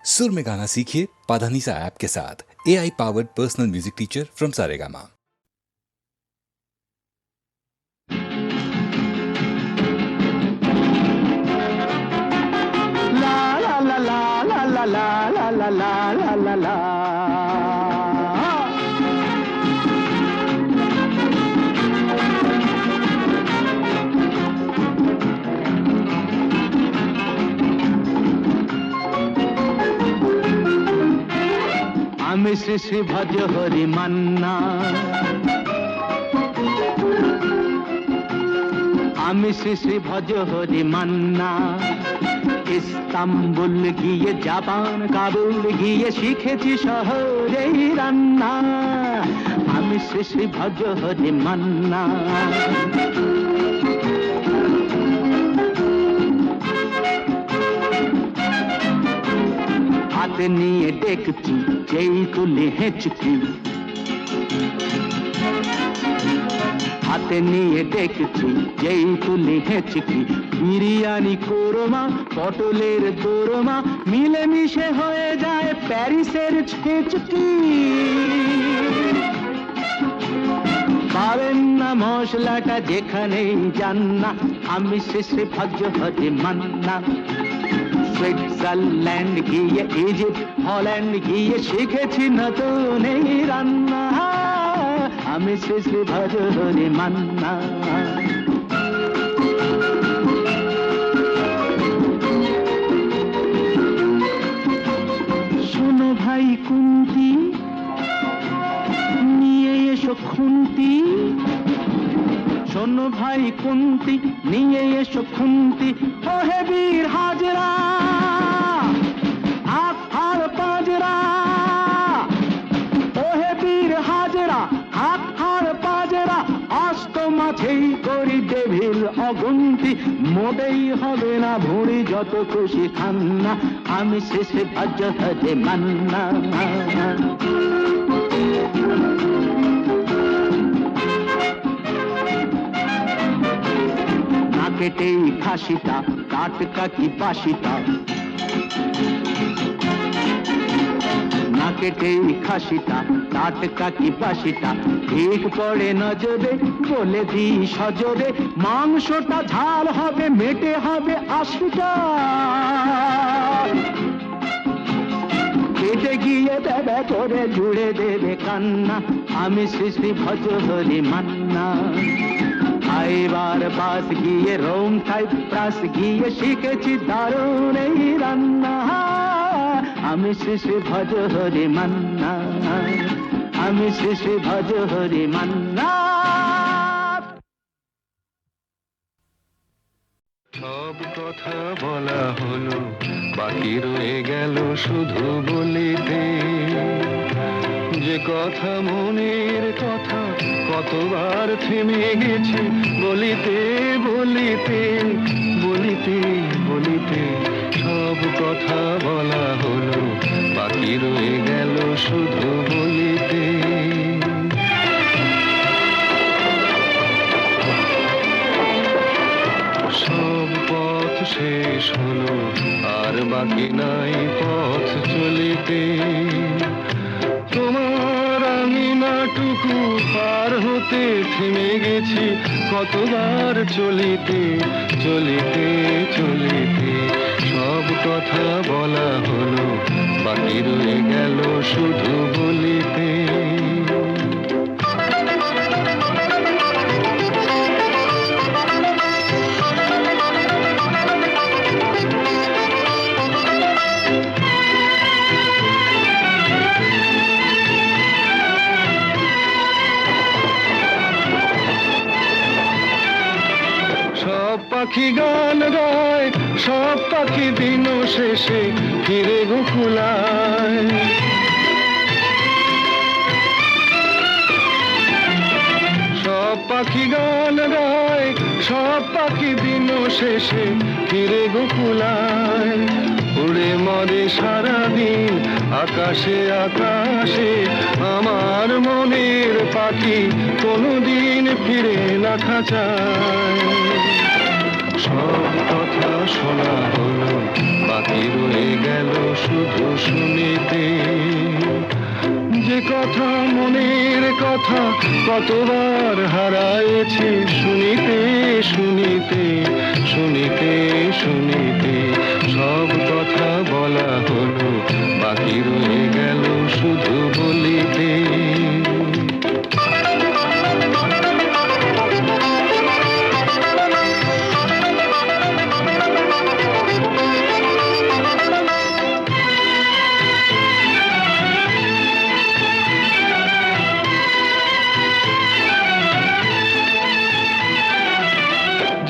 सुर में गाना सीखिए पाधानीसा ऐप के साथ। AI powered personal music teacher from Saregama. ला ला ला ला ला ला ला ला ला ला ला। আমি শ্রী শ্রী ভজ হরি মান্না, আমি শ্রী শ্রী ভজ হরি মান্না। ইস্তাম্বুল গিয়ে জাপান কাবুল গিয়ে শিখেছি শহরেই রান্না। আমি শ্রী শ্রী ভজ হরি মান্না। হাতে নিয়ে ডেকছি যেই তুলে হেঁচকি, হাতে নিয়ে ডেকছি যেই তুলে হেঁচকি। বিরিয়ানি কোরমা পটলের দোরমা মিলেমিশে হয়ে যায় প্যারিসের ছেচকি। পাবেন না মশলাটা যেখানেই যান না, আমি শ্রী ভজ হরি মান্না। সুইজারল্যান্ড গিয়ে ইজিপ্ট হল্যান্ড গিয়ে শিখেছি নতুন এই রান্না। আমি শ্রী শ্রী ভজ হরি মান্না। শোনো ভাই কুন্তি, নিয়ে এসো খুন্তি। শোনো ভাই কুন্তি, নিয়ে এসো খুন্তি। ওহে বীর হাজরা হাত হাড় পাজরা, ওহে বীর হাজরা হাত হাড় পাজরা। অস্ত মাঝেই করি ডেভিল অগুন্তি, মোটেই হবে না ভুঁড়ি যত খুশি খান না। আমি শ্রী শ্রী ভজ হরি মান্না। কেটেই খাসিটা টাটকা কি বাসিটা, না কেটেই খাসিটা টাটকা কি বাসিটা। ঠিক পড়ে নজরে বলে দিই সজরে, মাংসটা ঝাল হবে মেটে হবে 80টা। কেটে গিয়ে দেবে করে জুড়ে দেবে কান্না। আমি শ্রী শ্রী ভজ হরি মান্না। এবার বাস গিয়ে রোম সাইপ্রাস গিয়ে শিখেছি দারুণ এই রান্না। আমি শ্রী শ্রী ভজ হরি মান্না, আমি শ্রী শ্রী ভজ হরি মান্না। সব কথা বলা হলো, বাকি রয়ে গেল শুধু বলিতে। যে কথা মনের কথা কতবার থেমে গেছে বলিতে বলিতে বলিতে বলিতে। সব কথা বলা হলো, বাকি রয়ে গেল শুধু বলিতে। সব পথ শেষ হলো, আর বাকি নাই পথ চলিতে। তোমার আঙিনাটুকু পার হতে থেমে গেছি কতবার চলিতে চলিতে চলিতে। সব কথা বলা হলো, বাকি রয়ে গেল শুধু বলিতে। পাখি গান গায়, সব পাখি দিন শেষে ফিরে গোকুলায়। সব পাখি গান গায়, সব পাখি দিন শেষে ফিরে গোকুলায়। উড়ে মরে সারাদিন আকাশে আকাশে, আমার মনের পাখি কোনোদিন ফিরে না খাঁচায়। সব কথা শোনা হলো, বাকি রয়ে গেল শুধু শুনিতে। যে কথা মনের কথা কতবার হারায়েছে শুনিতে শুনিতে শুনিতে শুনিতে, সব কথা বলা হলো বাকি রয়ে গেল শুধু বলিতে।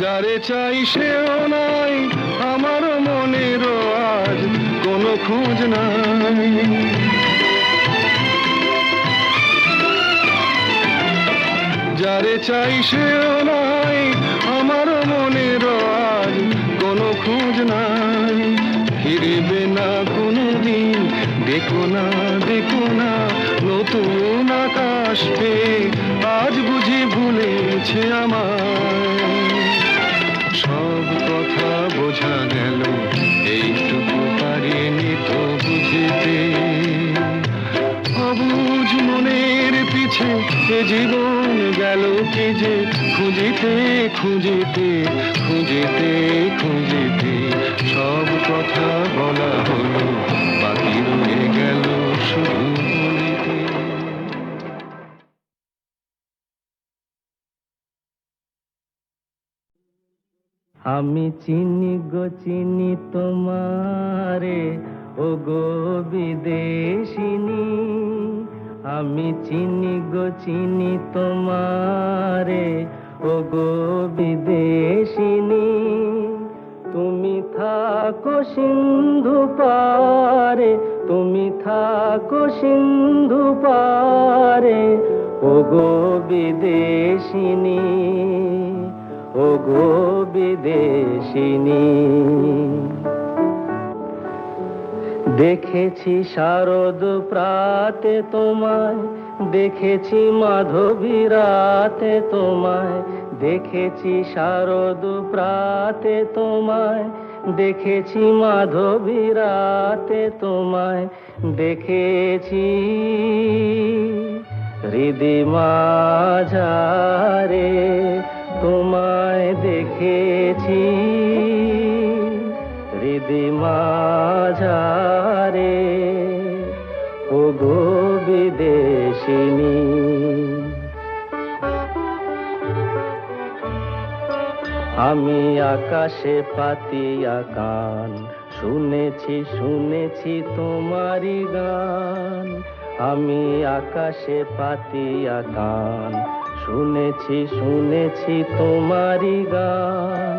যারে চাই সেও নাই আমার মনেরও আজ কোনো খোঁজ নাই। যারে চাই সেও নাই আমার মনেরও আজ কোনো খোঁজ নাই। ফিরবে না কোনো দিন, দেখো না দেখো না নতুন আকাশ পেয়ে আজ বুঝি ভুলেছে আমায়। সব কথা বোঝা গেল এইটুকু পারিনি তো বুঝিতে। অবুঝ মনের পিছে এ জীবন গেল কি যে খুঁজিতে খুঁজিতে খুঁজিতে খুঁজিতে, সব কথা বলা হলো বাকি রয়ে গেল শুধু বলিতে। আমি চিনি গো চিনি তোমারে ও গো বিদেশিনী। আমি চিনি গো চিনি তোমারে ও গো বিদেশিনী। তুমি থাকো সিন্ধু পারে, তুমি থাকো সিন্ধু পারে ও গো বিদেশিনী, ও গো বিদেশিনী। দেখেছি শারদ প্রাতে তোমায়, দেখেছি মাধবী রাতে তোমায়, দেখেছি শারদ প্রাতে তোমায়, দেখেছি মাধবী রাতে তোমায়, দেখেছি হৃদি মাঝারে তোমায়, দেখেছি হৃদি মাঝারে ও গো বিদেশিনী। আমি আকাশে পাতিয়া কান, শুনেছি শুনেছি তোমারি গান। আমি আকাশে পাতিয়া কান, শুনেছি শুনেছি তোমারি গান।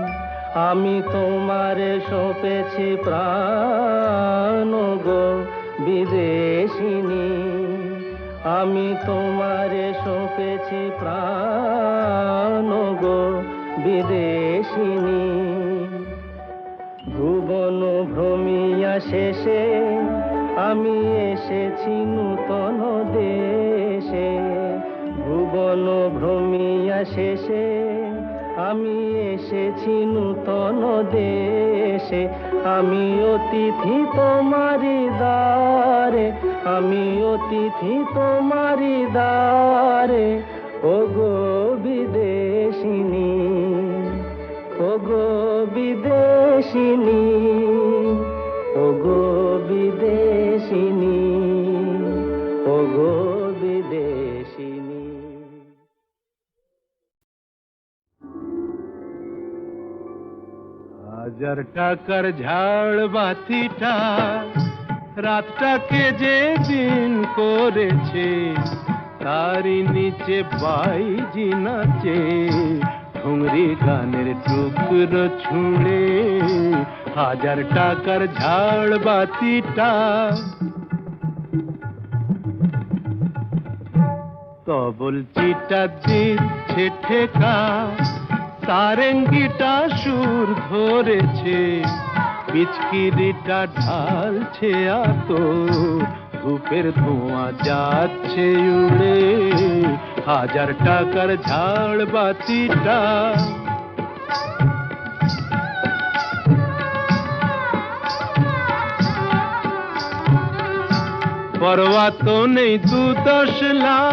আমি তোমারে সঁপেছি প্রাণ গো বিদেশিনী। আমি তোমারে সঁপেছি প্রাণ গো বিদেশিনী। ভুবন ভ্রমিয়া শেষে আমি এসেছি নূতন দেশে। ভুবন ভ্রমিয়া শেষে আমি এসেছি নূতন দেশে। আমি অতিথি তোমারি দ্বারে, আমি অতিথি তোমারি দ্বারে ও গো বিদেশিনী, ও গো বিদেশিনী, ও গো বিদেশিনী, ও গো বিদেশিনী। হাজার টাকার ঝাড় বাতিটা রাতটাকে যে দিন করেছে, তারই নিচে বাইজি নাচে ঠুংরি গানের টুকরো ছুঁড়ে। হাজার টাকার ঝাড় বাতিটা তবল চিটা দিচ্ছে ঠেকা, সারেঙ্গিটা সুর ধরেছে, পিচকিরিটা ঢালছে আতর, ধূপের ধোঁয়া যাচ্ছে উড়ে। হাজার টাকার ঝাড় বাতিটা পরোয়া তো নেই 2-10 লাখ,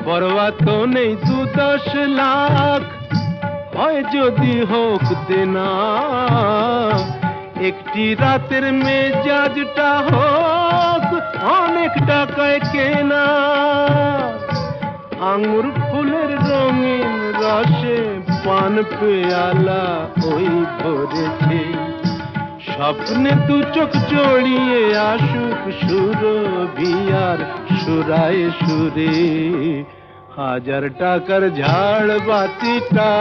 পরোয়া তো নেই 2-10 লাখ, হয় যদি হোক দেনা, একটি রাতের মেজাজটা হোক অনেক টাকায় কেনা। আঙুর ফুলের রঙিন রসে পান পেয়ালা ওই ভরেছে, স্বপ্নে 2 চোখ জড়িয়ে আসুক সুরভিয়ার সুরায় সুরে। 1000 টাকার ঝাড় বাতিটা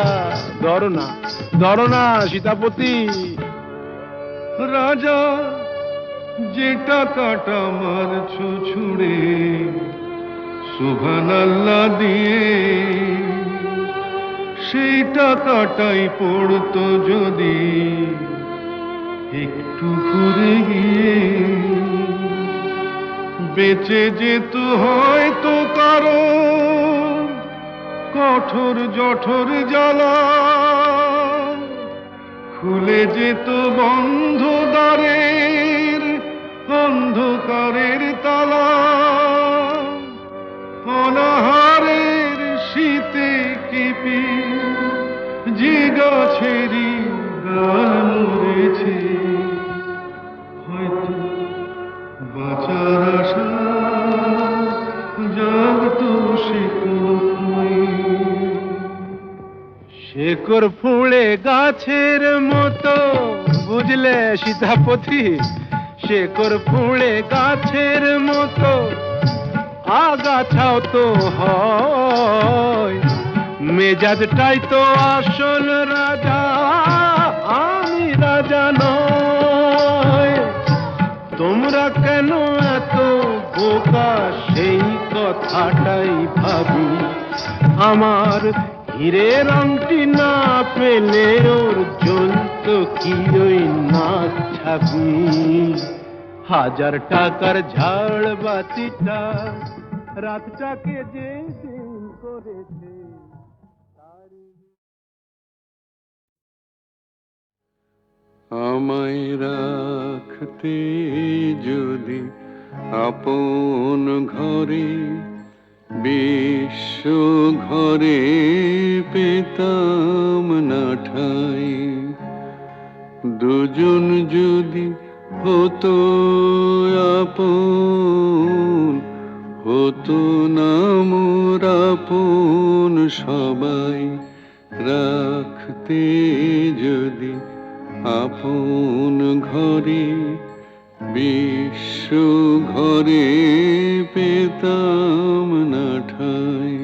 ধরো না সীতাপতি। রাজা যে টাকাটা মারছো ছুড়ে সুবহানাল্লাহ দিয়ে, সেই টাকাটাই পড়তো যদি একটু ঘুরে গিয়ে, বেঁচে যেত হয়তো কারো কঠোর জঠোর জ্বালা, খুলে যেত বন্ধ দ্বারের অন্ধকারের তালা, অনাহারের শীতে কেঁপে যে গাছেরই ডাল মরেছে, হয়তো বাঁচার আশা জাগতো শেকড় ফুঁড়ে গাছের মতো, বুঝলে সীতাপতি, শেকড় ফুঁড়ে গাছের মতো আগাছাও তো হয়, মেজাজটাই তো আসল রাজা, আমি রাজা নয়। তোমরা কেন এত বোকা সেই কথাটাই ভাবি, আমার হীরের আংটি না পেলে ওর জ্বলত কি ওই নাক ছাবি। 1000 টাকার ঝাড় বাতিটা রাতটাকে যে দিন করেছে। আমায় রাখতে যদি আপন ঘরে, বিশ্ব ঘরে পেতাম না ঠাই, দুজন যদি হতো আপন, হতো না মোর আপন সবাই, রাখতে যদি আপন ঘরে, বিশ্ব ঘরে পেতাম না ঠাই।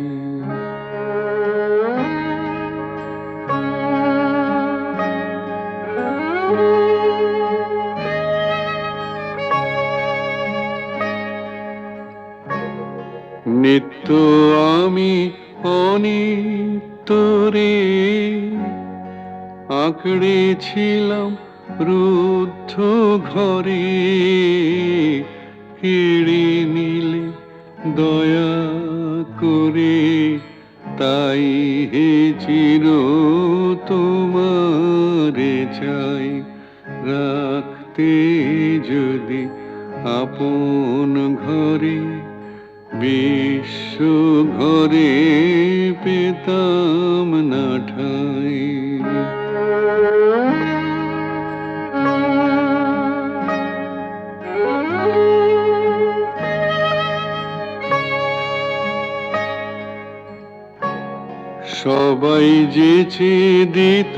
নিত্য আমি অনিত্যরে আঁকড়েছিলাম রুদ্ধ ঘরে, কেড়ে নিলে দয়া করে, তাই হে চির তোমারে চাই, রাখতে যদি আপন ঘরে, বিশ্ব ঘরে পেতাম না ঠাই। সবাই যেচে দিত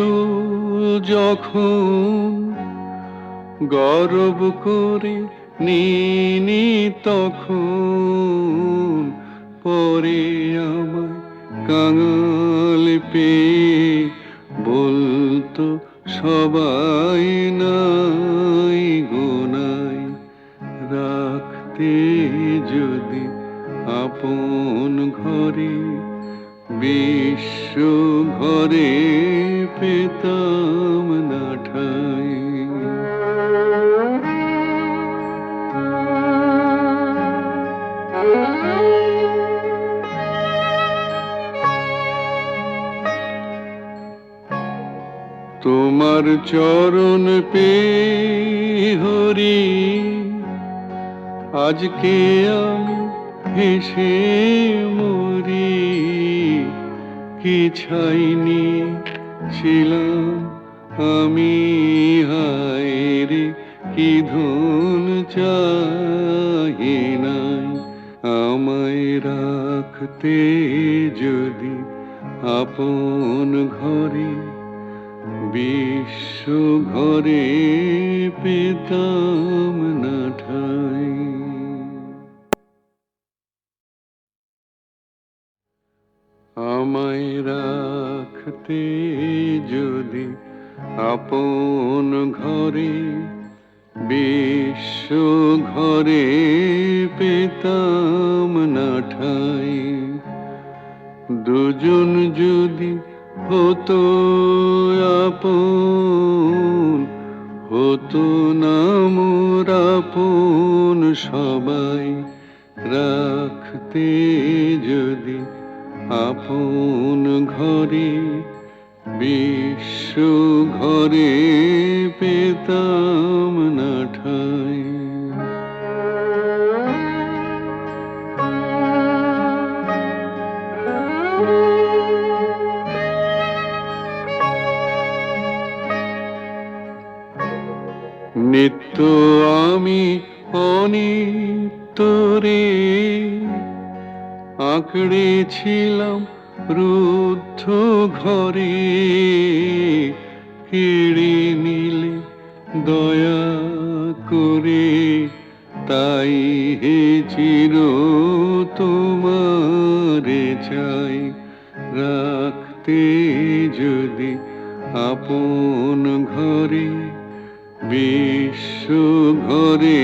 যখন, গর্ব করে নিনি তখন, পরে আমায় কাঙাল পেয়ে বলতো সবাই নাই গোনাই, রাখতে যদি আপন ঘরে, বিশ্ব ঘরে পেতাম না ঠাই। তোমার চরণ পে হরি আজকে আমি হেসে মরি, কি ছাইনি ছিলাম আমি, হায় রে কি ধন চাহি নাই। আমায় রাখতে যদি আপন ঘরে, বিশ্ব ঘরে পেতাম না ঠাই। আমায় রাখতে যদি আপন ঘরে, বিশ্ব ঘরে পেতাম না ঠাই। দুজন যদি হতো আপন, হতো না মোর আপন সবাই। রাখতে যদি আপন ঘরে, বিশ্ব ঘরে পেতাম না ঠাই। নিত্য আমি অনিত্যরে আঁকড়েছিলাম রুদ্ধ ঘরে, কেড়ে নিলে দয়া করে, তাই হে চির তোমারে চাই। রাখতে যদি আপন ঘরে, বিশ্ব ঘরে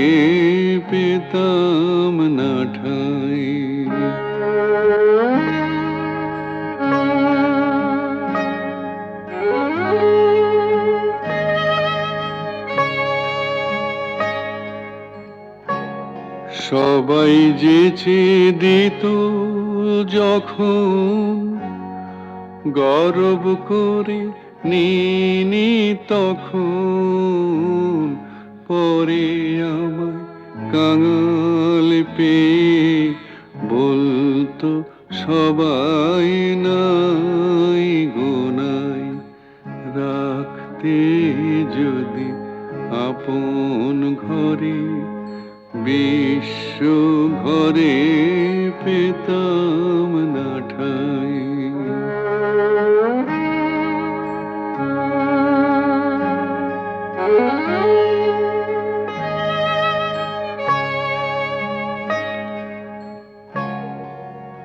পেতাম না ঠাই। সবাই যেচে দিত যখন, গর্ব করে নিনি তখন, পরে আমায় কাঙাল পেয়ে বলতো সবাই নাই গোনাই। রাখতে যদি আপন ঘরে, বিশ্ব ঘরে পেতাম না ঠাই।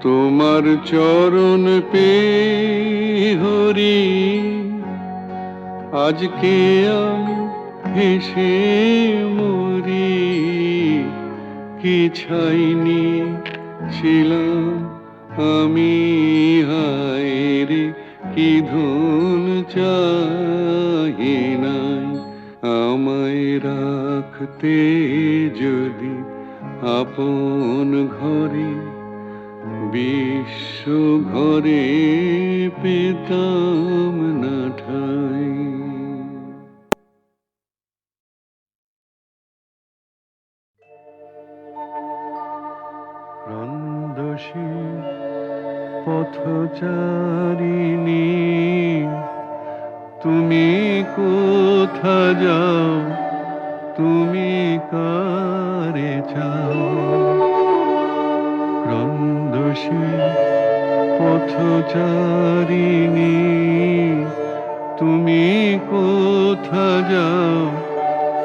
তোমার চরণ পে হরি আজকে আমি হেসে মরি, কি ছাইনি ছিলাম আমি, হায় রে কি ধন চাহি নাই। আমায় রাখতে যদি আপন ঘরে, বিশ্ব ঘরে পেতাম না ঠাই। রন্দসী পথচারিণী, তুমি কোথা যাও, তুমি কারে চাও। রন্দসী পথচারিণী, তুমি কোথা যাও,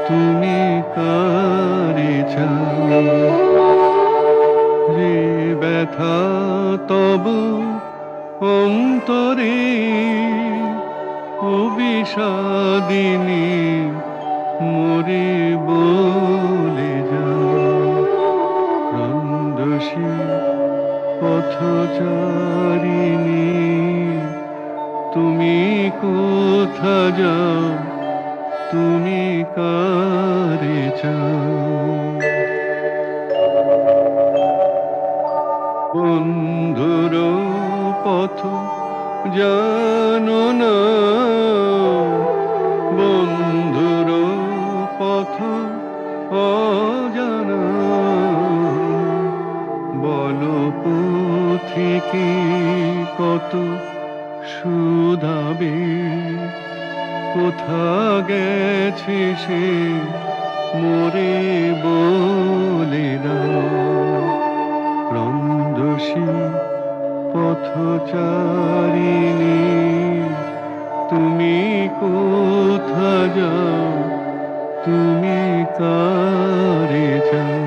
তুমি কারে চাও। যে ব্যথা তব অন্তরে, ও বিষাদিনী মোরে বলে যাও। রন্দসী পথচারিণী, তুমি কোথা যাও, তুমি কারে চাও। বন্ধুর পথ জানো না, কোথা গেছে সে মোরে বলে দাও। ক্রন্দশী পথচারিণী তুমি কোথা যাও, তুমি কারে যাও।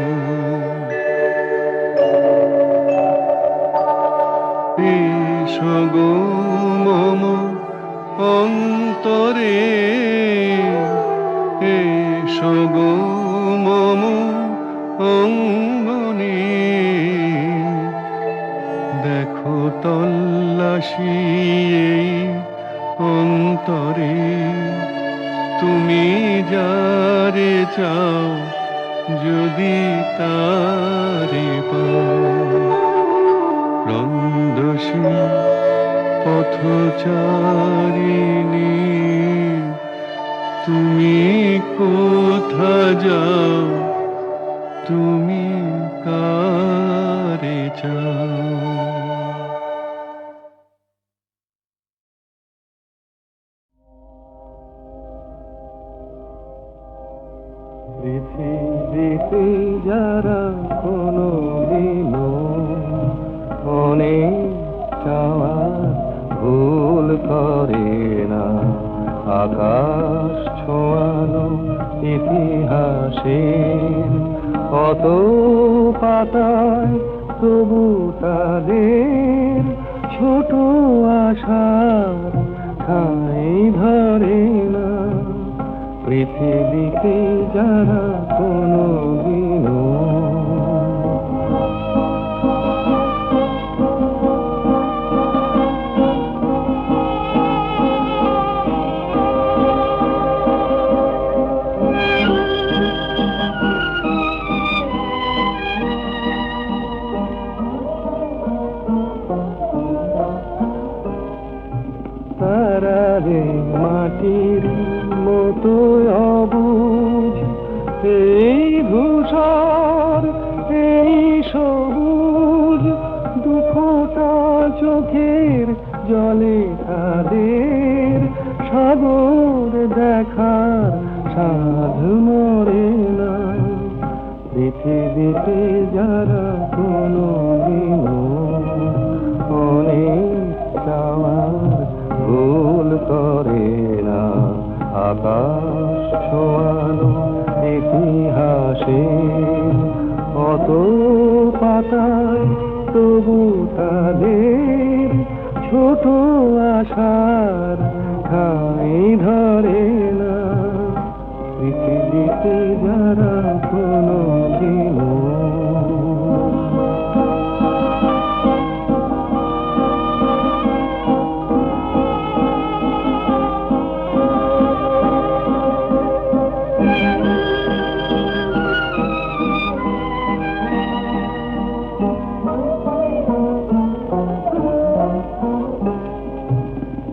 এসো গো মম অন্তরে, এসো গো মম অঙ্গনে, দেখো তল্লাশি এই অন্তরে, তুমি যারে চাও যদি তারে পাও। ক্রন্দশী পথচারিণী তুমি কোথা যাও, তুমি কারে চাও। পৃথিবীতে যারা কোনো দিনও অনেক চাওয়ার ভুল করে না, আকাশ ছোঁয়ানো ইতিহাসের কত পাতায় তবু তাদের ছোট আশার ঠাঁই ধরে না। পৃথিবীতে যারা কোনো দিনও তারারে মাটির মতো অবুঝ, এই ধূসর এই সবুজ, দুফোঁটা চোখের জলে তাদের সাগর দেখার সাধ মরে না। পৃথিবীতে যারা কোনো দিনও অনেক চাওয়ার ভুল করে না, আকাশ ছোঁয়ানো ইতিহাসে কত পাতায় তবু তাদের ছোট আশার ঠাঁই ধরে না। পৃথিবীতে যারা কোনো দিনও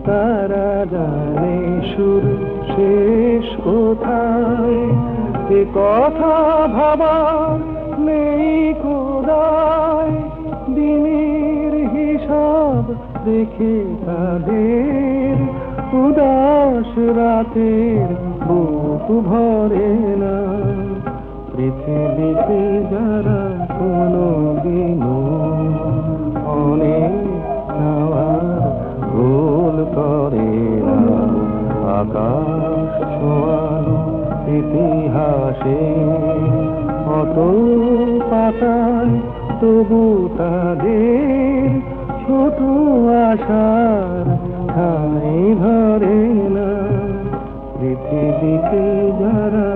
তারা জানে শুরু শেষ কোথায়, এ কথা ভাবার নেই কোদায়। দিনের হিসাব দেখে তাদের উদাস রাতের বুক ভরে না। পৃথিবীতে যারা কোনো দিনও অনেক চাওয়ার ভুল করে না, আকাশ ছোঁয়ানো ইতিহাসে কত পাতায় তবু তাদের ছোট আশার ঠাঁই ধরে না। পৃথিবীতে যারা